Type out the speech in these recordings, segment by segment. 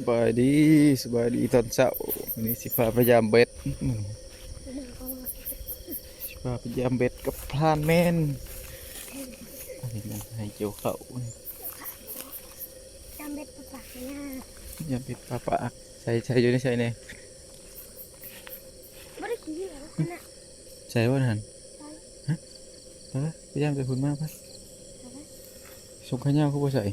บายดีสบายดีตอนเช้าวันนี้สิพาพยายามเบ็ดสิพาพยายามเบ็ดกับพลานแมนอันนี้นะให้เกี่ยวเขาจำเบ็ดปากหน้าพยายามเบ็ดปลาปากใส่อยู่ในใส่เนี่ยไม่ได้กินเหรอนะ ใส่ว่าหันฮะพยายามใส่คุณมากไปส่งข้าวเหนียวเขาบ่ใส่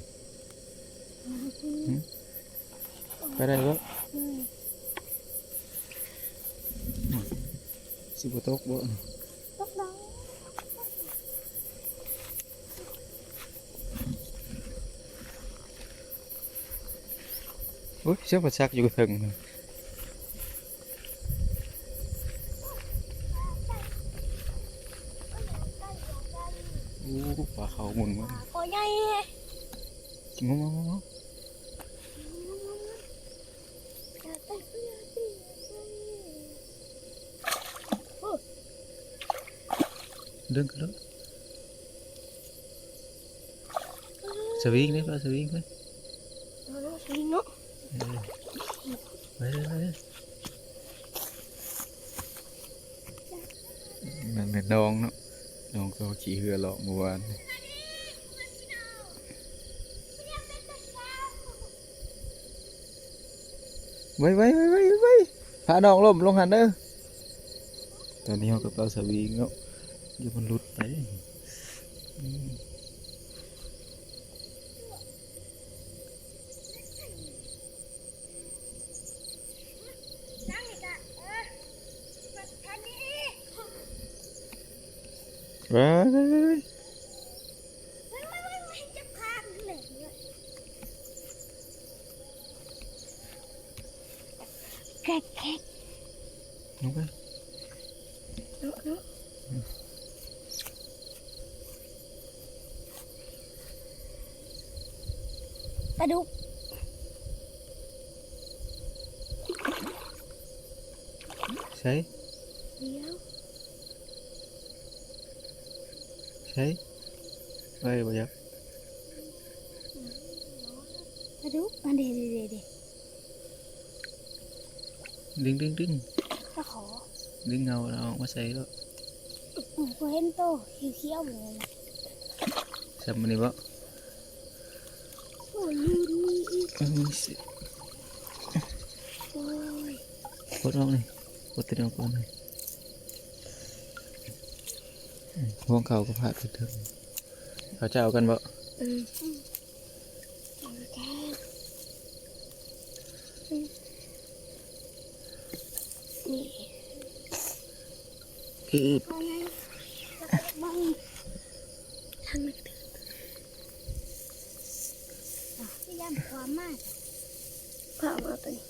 ไปได้ปะสิบตกบ่ ตกน้องโอ้ยเชือกประชักอยู่ถึงโอ้ปลาเขาหมุนมา โอ้ยใหญ่งงเดินกันแล้วสวิงนี่ปลาสวิงไหมสลิงเนาะไปเลยนั่นเป็นน้องเนาะน้องก็ขี่เรือเลาะเมื่อวานไว้พาน้องล้มลงหันเด้อตอนนี้เขากับปลาสวิงเนาะอยู่มันหลุดไปว้ายแค่ลงไปเนาะปลาดุกใช่เดี๋ยวใช่ไปบ่ยัก ปลาดุกอันเดี๋ยวดึงปลาขอดึงเงาเราออกมาใส่แล้ว พอเห็นโตเขียวๆเลย สับมันนี่บ่ โอ้ยลืมนี่อีกสิ โอ้ยกดออกนี่กดตัวเดียวก่อนเลยห่วงเขาก็พาดถึงเขาจะเอากันบ่ นี่ คือ เอาไงบังทางมันพยายามความมากความเอาตัวนี้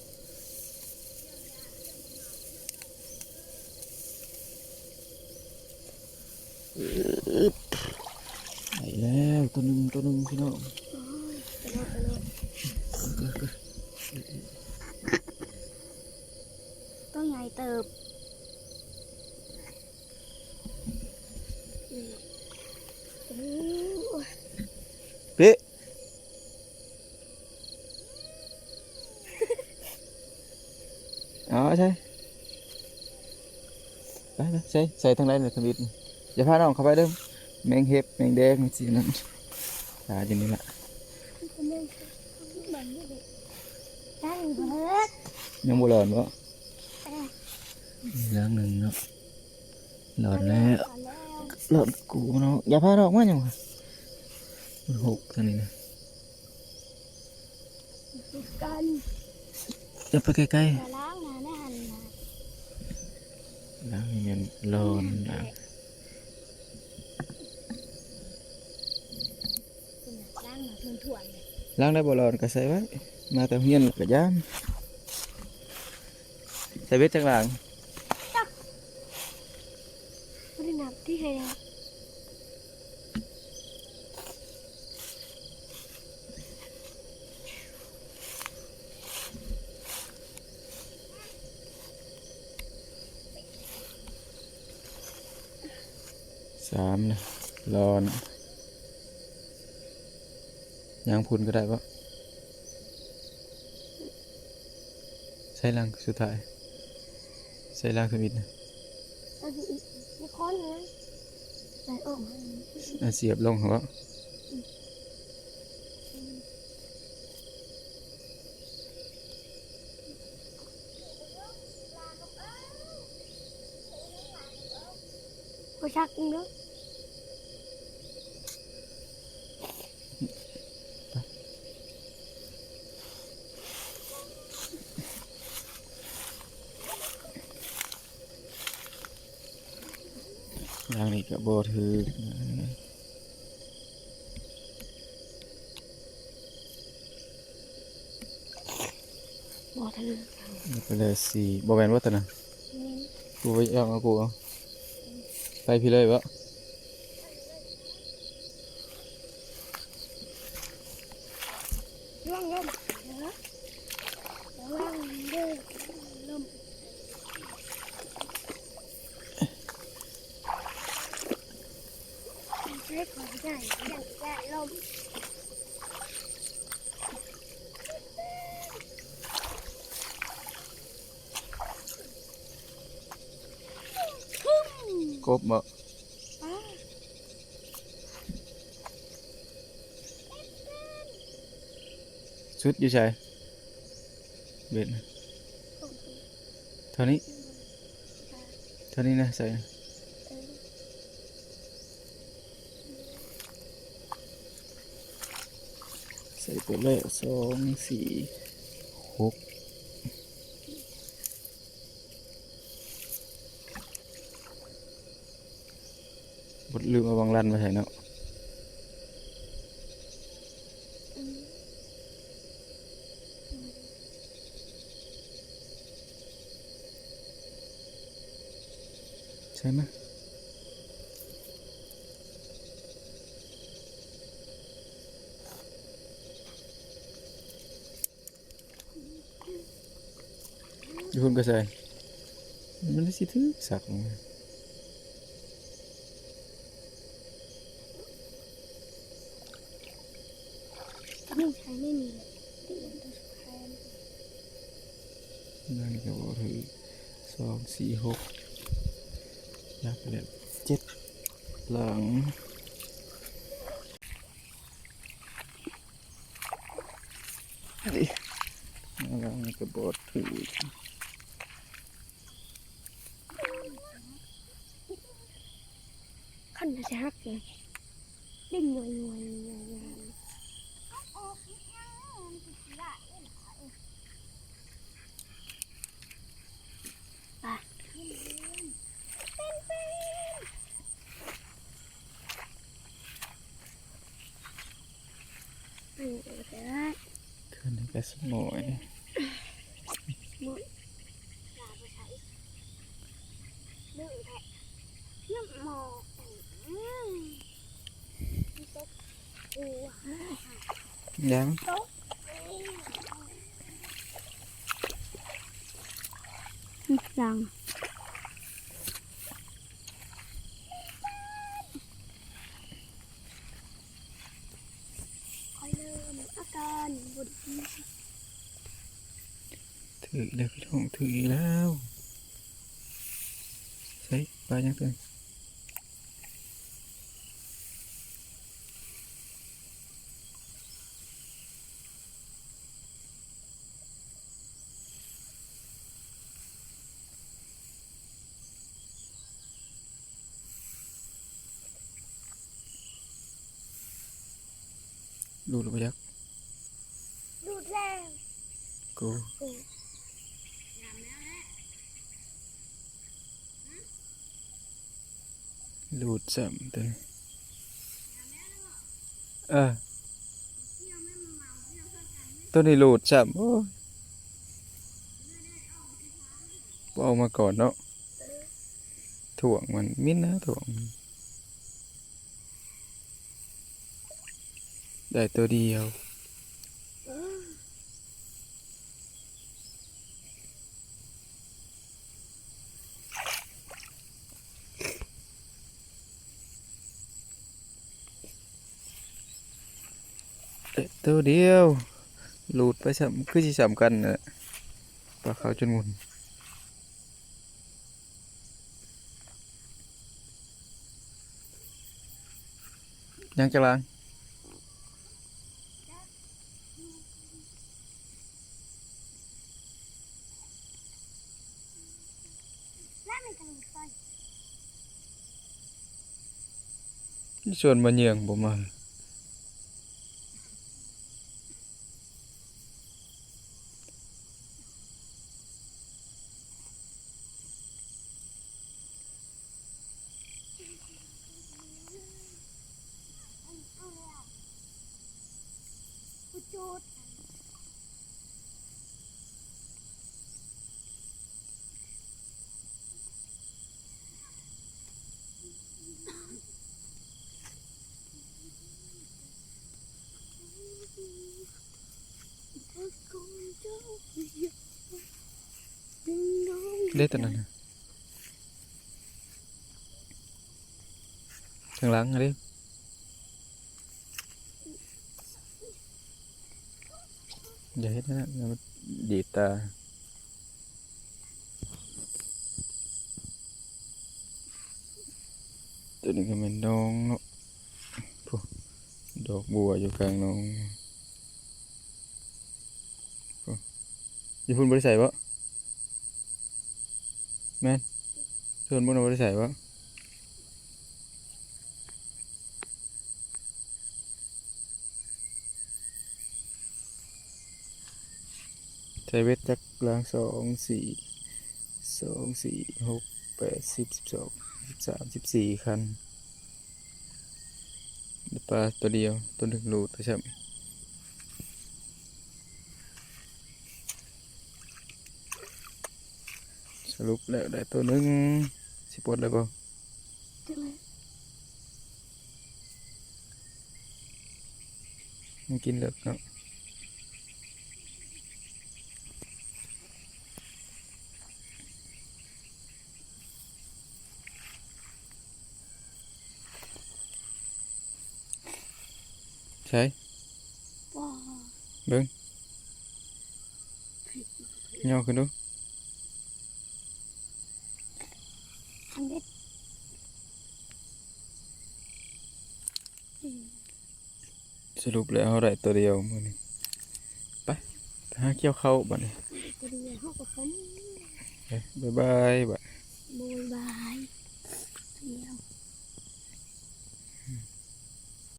ไปแล้วตัวหนึ่งพี่น้อง ไปเลยต้องใหญ่เติบเป๊ะอ๋อใช่ไปใส่ทางไหนเนี่ยทวิตอย่าพาน้องเข้าไปเด้อแมงเห็บแมงแดงสีนั้นตาอยู่นี่ละยังบ่หลอนบ่เรื่องหนึ่งเนาะหลอนแล้วหลอนกูเนาะอย่าพาน้องมาหยังวะมันหกเท่านี้นะอย่าไปใกล้ๆล้างเงินร้อนล้างได้บ่ร้อนก็ใส่ไว้มาแต่เฮียนก็ย่ามใส่เบ็ดจังหลังไม่ได้นับที่ใครนะ3นะร้อนยางพุนก็ได้ปะ ใช้ลังสุดท้ายใช้ลังสวิตช์นะ เอาสิอีกมีค้อนเลยใส่ออก เสียบลงเหรอพอชักเนาะ ลังนี่ก็บ่ถือ บ่ทัน ไปเลยสี่บ่แม่นว่าแต่น่ะ นี่ กูไปเอากูเอาไปพี่เลยวะ ร่วงลมเนาะร่วงเด้อลมใช้ของใหญ่ใหญ่ลม กบบ่ ป้า ชุดอยู่ใช่เบ็ดน่ะเท่านี้เท่านี้นะใส่นะใส่ไปเลย2 4 6บดลืมเอาบางลันมาใส่เนาะใช่ไหมอยู่คนก็ใส่มันได้สิถือสักลงมา ไม่ใช้ไม่มีเดี๋ยวต้องใช้ นั่นก็บอกถือ2 4 6ยับไปแล้ว7หลังดิหลังก็บอกถือ ขั้นจะหักเลยดิ้นงวยงวยงวยงวยไป ขึ้นให้กระสมอย นึ่งแผ่น้ำหมอกโอ้ ยัง จังคอยเริ่มอาการบุญ ถือแล้วพี่น้องถืออีกแล้วใส่ปลายังตัวดูหรือเปล่ายักษ์ ดูดแล้ว กูดูดซ้ำตัวนี้ตัวนี้หลุดซ้ำโอ้ยบ่เอามาก่อนเนาะถ่วงมันมินนะถ่วงมันได้ตัวเดียวได้ตัวเดียวหลุดไปซ้ำคือสิซ้ำกันน่ะ ปลาขาวจนหมุนยังจะล้าง แล้วไม่ต้องใส่ ส่วนมาเหยียงบ่มา เอาแล้วกูจูดได้แต่นั้นน่ะทางหลังอะดิอย่าเฮ็ดนะเดี๋ยวมันดีดตาตัวนี้ก็เป็นดองเนาะพวกดอกบัวอยู่กลางหนองพวกอยู่พุ่นบ่ได้ใส่บ่แม่นส่วนบ่น่ะบ่ได้ใส่บ่ใช้เวทจักราง2 4 2 4 6 8 10 12 13 14 คันได้ปลาตัวเดียวตัวหนึ่งโลตัวช่ำสรุปแล้วได้ตัวหนึ่งสิปลดได้บ่ จังเลย มันกินเลิกเนาะใช่ ว้า เบิ้งย่อขึ้นดู อันเด็ด สรุปแล้วเราได้ตัวเดียวมื้อนี้ไปหาเกี่ยวเข้าวบัดนี้ ตัวเดียวเขาก็คัน บ๊ายบายบัด บายบาย